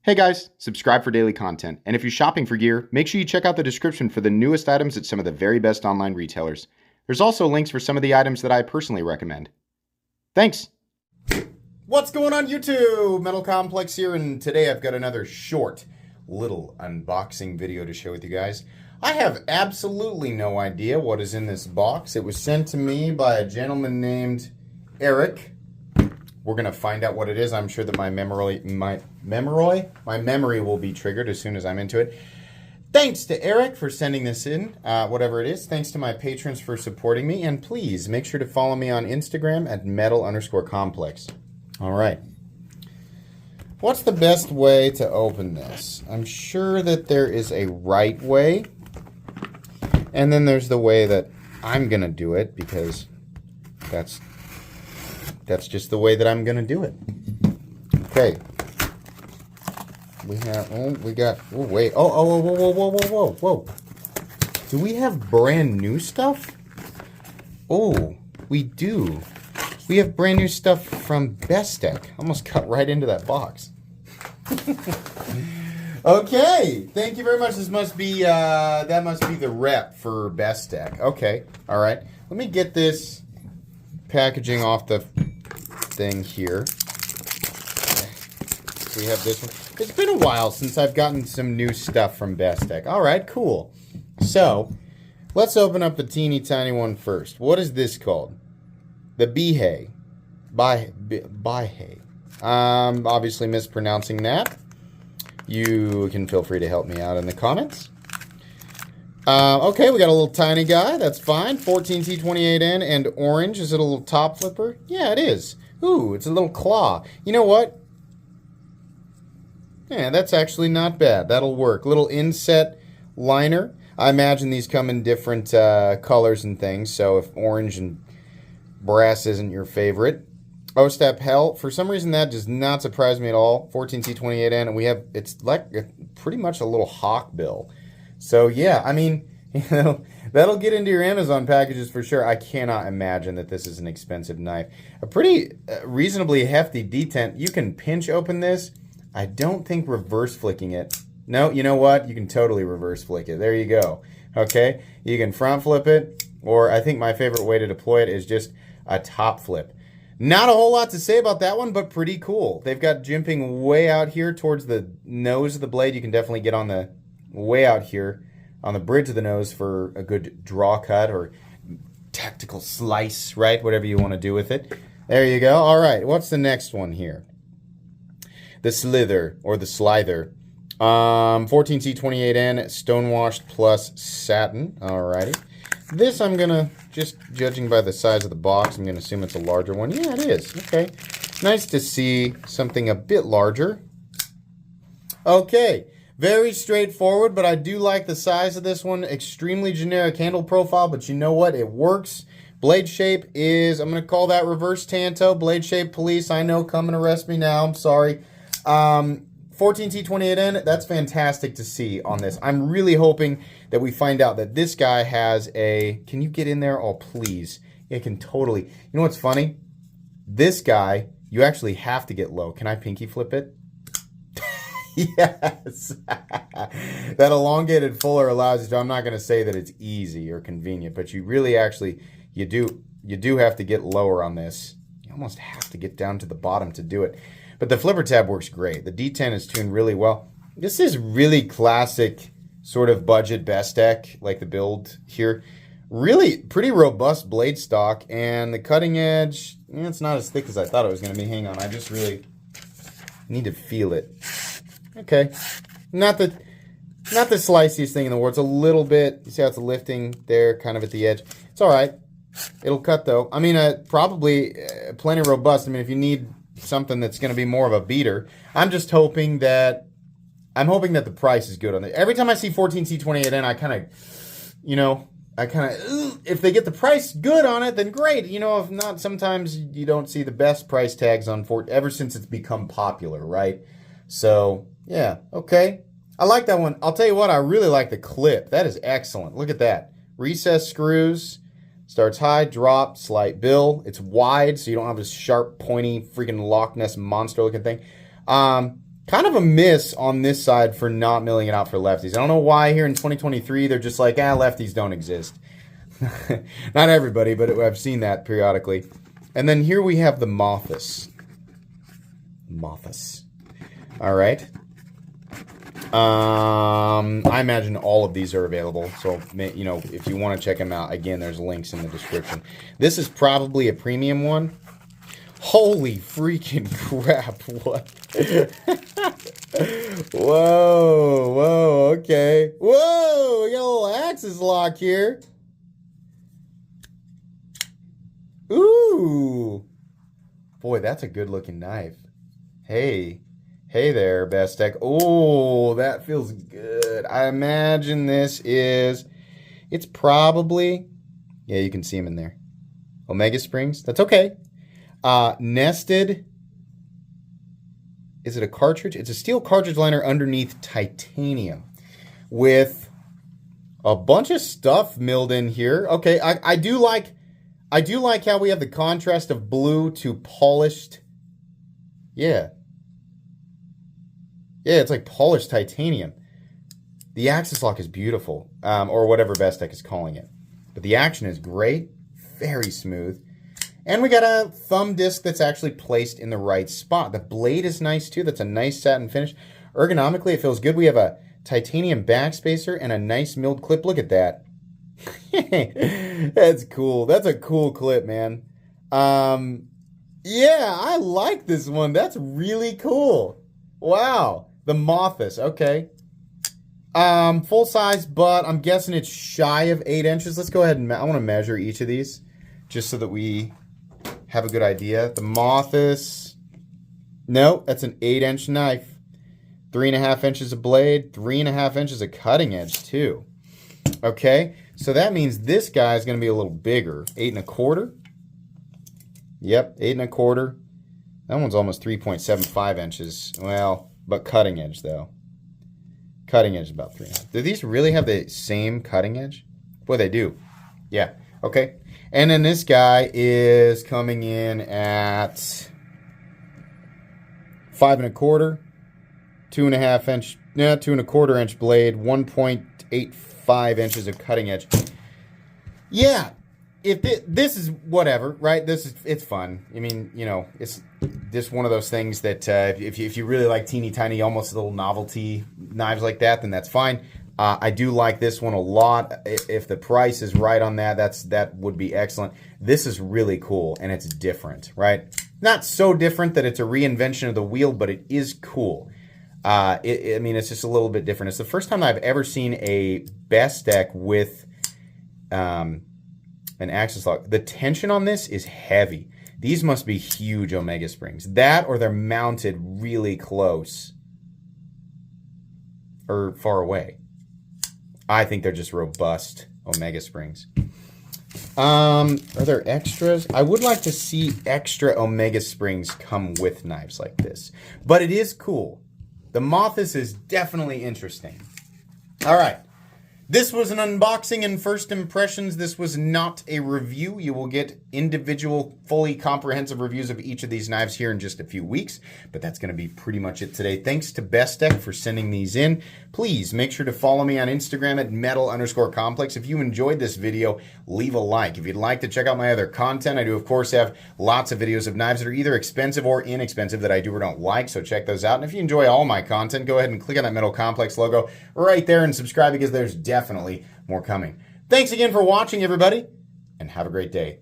Hey guys, subscribe for daily content. And if you're shopping for gear, make sure you check out the description for the newest items at some of the very best online retailers. There's also links for some of the items that I personally recommend. Thanks! What's going on YouTube? Metal Complex here, and today I've got another short little unboxing video to share with you guys. I have absolutely no idea what is in this box. It was sent to me by a gentleman named Eric. We're going to find out what it is. I'm sure that my memory will be triggered as soon as I'm into it. Thanks to Eric for sending this in, whatever it is. Thanks to my patrons for supporting me. And please make sure to follow me on Instagram at metal_complex. All right. What's the best way to open this? I'm sure that there is a right way. And then there's the way that I'm going to do it, because that's just the way that I'm going to do it. Okay. Whoa. Do we have brand new stuff? Oh, we do. We have brand new stuff from Bestech. Almost cut right into that box. Okay, thank you very much. This must be, that must be the rep for Bestech. Okay, all right. Let me get this packaging off the thing here. We have this one. It's been a while since I've gotten some new stuff from Bestech. All right, cool. So, let's open up the teeny tiny one first. What is this called? The Bihai. Bihai. Obviously mispronouncing that. You can feel free to help me out in the comments. Okay, we got a little tiny guy. That's fine. 14C28N and orange. Is it a little top flipper? Yeah, it is. Ooh, it's a little claw. You know what? Yeah, that's actually not bad. That'll work. Little inset liner. I imagine these come in different colors and things, so if orange and brass isn't your favorite. O-step hell. For some reason, that does not surprise me at all. 14C28N, and we have, it's like pretty much a little hawk bill. So, yeah, I mean, you know, that'll get into your Amazon packages for sure. I cannot imagine that this is an expensive knife. A pretty reasonably hefty detent. You can pinch open this. I don't think reverse flicking it. No, you know what? You can totally reverse flick it. There you go. Okay? You can front flip it, or I think my favorite way to deploy it is just a top flip. Not a whole lot to say about that one, but pretty cool. They've got jimping way out here towards the nose of the blade. You can definitely get on the way out here on the bridge of the nose for a good draw cut or tactical slice, right? Whatever you want to do with it. There you go. All right, what's the next one here? The Slyther, or the Slyther. 14C28N, stonewashed plus satin. Alrighty. This I'm going to, just judging by the size of the box, I'm going to assume it's a larger one. Yeah, it is. Okay. Nice to see something a bit larger. Okay. Very straightforward, but I do like the size of this one. Extremely generic handle profile, but you know what? It works. Blade shape is, I'm going to call that reverse tanto. Blade shape police, I know, come and arrest me now. I'm sorry. 14C28N, that's fantastic to see on this. I'm really hoping that we find out that this guy has a, can you get in there? Oh, please. It can totally. You know what's funny? This guy, you actually have to get low. Can I pinky flip it? Yes. That elongated fuller allows you to, I'm not going to say that it's easy or convenient, but you really actually, you do have to get lower on this. You almost have to get down to the bottom to do it. But the flipper tab works great. The D10 is tuned really well. This is really classic sort of budget Bestech, like the build here. Really pretty robust blade stock, and the cutting edge, it's not as thick as I thought it was going to be. Hang on, I just really need to feel it. Okay, not the sliciest thing in the world. It's a little bit, you see how it's lifting there kind of at the edge. It's all right. It'll cut though. I mean, probably plenty robust. I mean, if you need something that's going to be more of a beater, I'm hoping that the price is good on it. Every time I see 14C28N, I kind of, if they get the price good on it, then great. You know, if not, sometimes you don't see the best price tags on ever since it's become popular, right? So, yeah, okay. I like that one. I'll tell you what, I really like the clip. That is excellent. Look at that. Recessed screws. Starts high, drop, slight bill. It's wide, so you don't have this sharp, pointy, freaking Loch Ness monster looking thing. Kind of a miss on this side for not milling it out for lefties. I don't know why here in 2023 they're just like, lefties don't exist. Not everybody, but I've seen that periodically. And then here we have the Mathis. All right. I imagine all of these are available. So, you know, if you want to check them out, again, there's links in the description. This is probably a premium one. Holy freaking crap. What? Whoa, okay. Whoa, we got a little axis lock here. Ooh. Boy, that's a good looking knife. Hey there, Bestech. Oh, that feels good. I imagine it's probably, yeah, you can see them in there. Omega springs, that's okay. Nested, is it a cartridge? It's a steel cartridge liner underneath titanium with a bunch of stuff milled in here. Okay, I do like how we have the contrast of blue to polished. Yeah, it's like polished titanium. The axis lock is beautiful, or whatever Bestech is calling it. But the action is great, very smooth. And we got a thumb disc that's actually placed in the right spot. The blade is nice too. That's a nice satin finish. Ergonomically, it feels good. We have a titanium backspacer and a nice milled clip. Look at that. That's cool. That's a cool clip, man. Yeah, I like this one. That's really cool. Wow. The Mathis. Okay. Full size, but I'm guessing it's shy of 8 inches. Let's go ahead and I want to measure each of these just so that we have a good idea. The Mathis. No, that's an 8-inch knife. 3.5 inches of blade, 3.5 inches of cutting edge too. Okay, so that means this guy is going to be a little bigger. 8 1/4. Yep, 8 1/4. That one's almost 3.75 inches. Well, but cutting edge though. Cutting edge is about 3.5. Do these really have the same cutting edge? Boy, they do. Yeah. Okay. And then this guy is coming in at 5 1/4, 2.5 inch, 2 1/4 inch blade, 1.85 inches of cutting edge. Yeah, this is whatever, right? It's fun. I mean, you know, it's just one of those things that if you really like teeny tiny, almost little novelty knives like that, then that's fine. I do like this one a lot. If the price is right on that would be excellent. This is really cool, and it's different, right? Not so different that it's a reinvention of the wheel, but it is cool. I mean, it's just a little bit different. It's the first time I've ever seen a Bestech with an axis lock. The tension on this is heavy. These must be huge Omega springs. That or they're mounted really close or far away. I think they're just robust Omega springs. Are there extras? I would like to see extra Omega springs come with knives like this. But it is cool. The Mathis is definitely interesting. All right. This was an unboxing and first impressions. This was not a review. You will get individual, fully comprehensive reviews of each of these knives here in just a few weeks. But that's going to be pretty much it today. Thanks to Bestech for sending these in. Please make sure to follow me on Instagram at metal_complex. If you enjoyed this video, leave a like. If you'd like to check out my other content, I do, of course, have lots of videos of knives that are either expensive or inexpensive that I do or don't like. So check those out. And if you enjoy all my content, go ahead and click on that Metal Complex logo right there and subscribe because there's definitely more coming. Thanks again for watching, everybody, and have a great day.